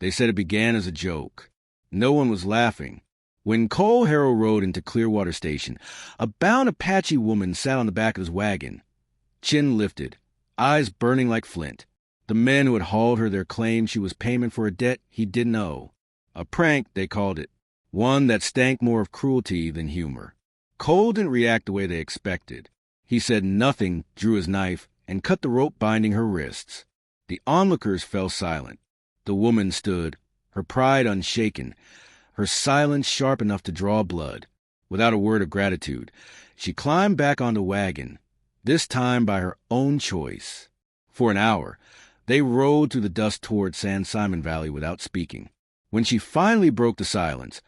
They said it began as a joke. No one was laughing. When Cole Harrow rode into Clearwater Station, a bound Apache woman sat on the back of his wagon, chin lifted, eyes burning like flint. The men who had hauled her there claimed she was payment for a debt he didn't owe. A prank, they called it, one that stank more of cruelty than humor. Cole didn't react the way they expected. He said nothing, drew his knife, and cut the rope binding her wrists. The onlookers fell silent. The woman stood, her pride unshaken, her silence sharp enough to draw blood. Without a word of gratitude, she climbed back on the wagon, this time by her own choice. For an hour, they rode through the dust toward San Simon Valley without speaking. When she finally broke the silence,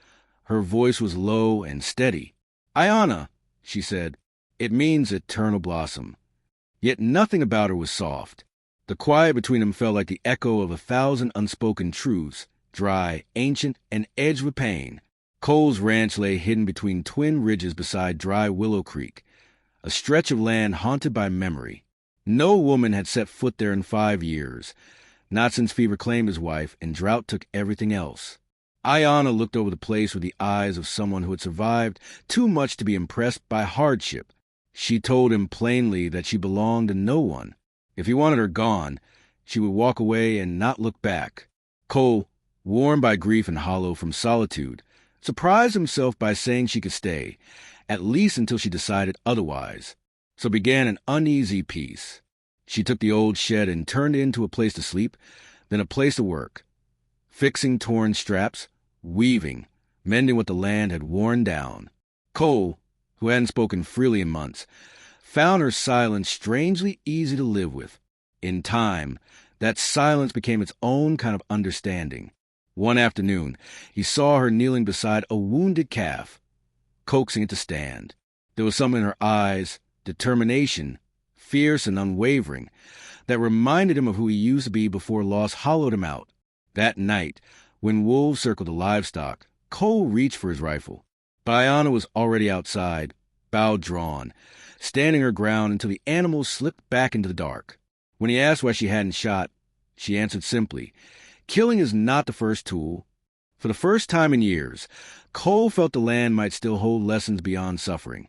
her voice was low and steady. "Ayanna," she said, "it means eternal blossom." Yet nothing about her was soft. The quiet between them felt like the echo of 1,000 unspoken truths, dry, ancient, and edged with pain. Cole's ranch lay hidden between twin ridges beside dry Willow Creek, a stretch of land haunted by memory. No woman had set foot there in 5 years, not since fever claimed his wife and drought took everything else. Ayanna looked over the place with the eyes of someone who had survived too much to be impressed by hardship. She told him plainly that she belonged to no one. If he wanted her gone, she would walk away and not look back. Cole, worn by grief and hollow from solitude, surprised himself by saying she could stay, at least until she decided otherwise. So began an uneasy peace. She took the old shed and turned it into a place to sleep, then a place to work, fixing torn straps, weaving, mending what the land had worn down. Cole, who hadn't spoken freely in months, found her silence strangely easy to live with. In time, that silence became its own kind of understanding. One afternoon, he saw her kneeling beside a wounded calf, coaxing it to stand. There was something in her eyes, determination, fierce and unwavering, that reminded him of who he used to be before loss hollowed him out. That night, when wolves circled the livestock, Cole reached for his rifle. But Ayanna was already outside, bow drawn, standing her ground until the animals slipped back into the dark. When he asked why she hadn't shot, she answered simply, "Killing is not the first tool." For the first time in years, Cole felt the land might still hold lessons beyond suffering,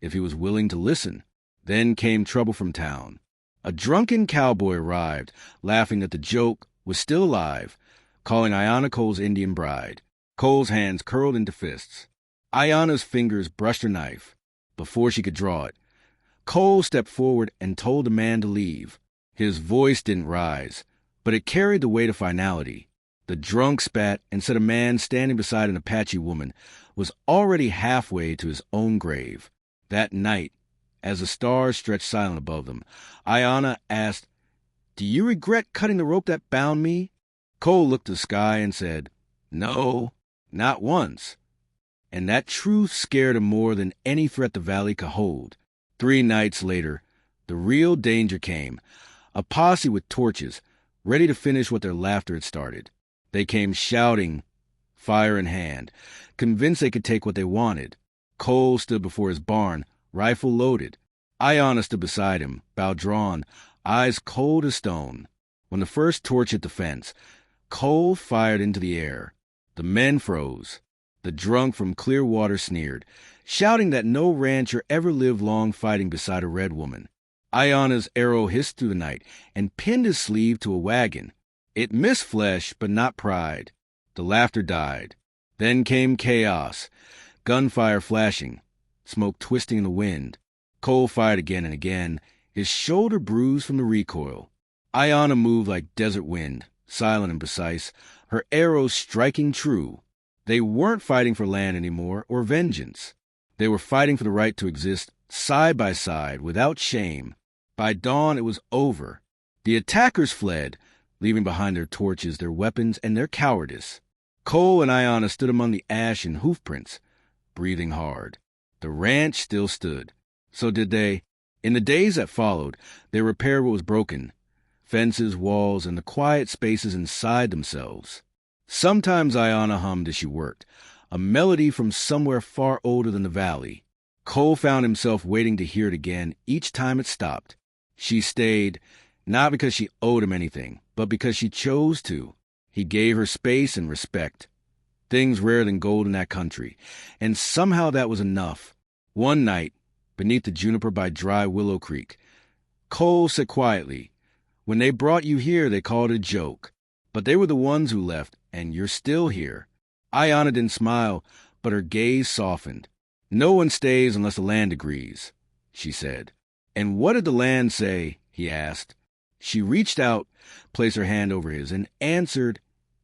if he was willing to listen. Then came trouble from town. A drunken cowboy arrived, laughing that the joke was still alive, calling Ayanna Cole's Indian bride. Cole's hands curled into fists. Ayanna's fingers brushed her knife. Before she could draw it, Cole stepped forward and told the man to leave. His voice didn't rise, but it carried the weight of finality. The drunk spat and said a man standing beside an Apache woman was already halfway to his own grave. That night, as the stars stretched silent above them, Ayanna asked, "Do you regret cutting the rope that bound me?" Cole looked to the sky and said, "No, not once." And that truth scared him more than any threat the valley could hold. 3 nights later, the real danger came. A posse with torches, ready to finish what their laughter had started. They came shouting, fire in hand, convinced they could take what they wanted. Cole stood before his barn, rifle loaded. Ayanna stood beside him, bow drawn, eyes cold as stone. When the first torch hit the fence, Cole fired into the air. The men froze. The drunk from Clearwater sneered, shouting that no rancher ever lived long fighting beside a red woman. Ayanna's arrow hissed through the night and pinned his sleeve to a wagon. It missed flesh, but not pride. The laughter died. Then came chaos, gunfire flashing, smoke twisting in the wind. Cole fired again and again, his shoulder bruised from the recoil. Ayanna moved like desert wind, silent and precise, her arrows striking true. They weren't fighting for land anymore or vengeance. They were fighting for the right to exist side by side, without shame. By dawn, it was over. The attackers fled, leaving behind their torches, their weapons, and their cowardice. Cole and Ayanna stood among the ash and hoofprints, breathing hard. The ranch still stood. So did they. In the days that followed, they repaired what was broken, fences, walls, and the quiet spaces inside themselves. Sometimes Ayanna hummed as she worked, a melody from somewhere far older than the valley. Cole found himself waiting to hear it again each time it stopped. She stayed, not because she owed him anything, but because she chose to. He gave her space and respect, things rarer than gold in that country, and somehow that was enough. One night, beneath the juniper by dry Willow Creek, Cole said quietly, "When they brought you here, they called it a joke. But they were the ones who left, and you're still here." Ayanna didn't smile, but her gaze softened. "No one stays unless the land agrees," she said. "And what did the land say?" he asked. She reached out, placed her hand over his, and answered.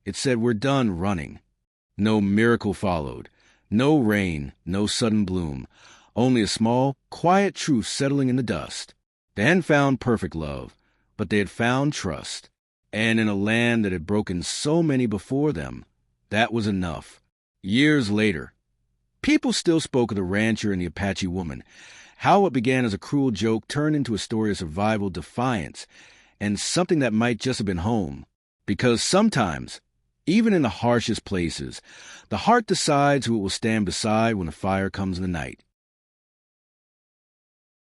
It said, "We're done running." No miracle followed. No rain, no sudden bloom. Only a small, quiet truth settling in the dust. They hadn't found perfect love, but they had found trust. And in a land that had broken so many before them, that was enough. Years later, people still spoke of the rancher and the Apache woman, how what began as a cruel joke turned into a story of survival, defiance, and something that might just have been home. Because sometimes, even in the harshest places, the heart decides who it will stand beside when the fire comes in the night.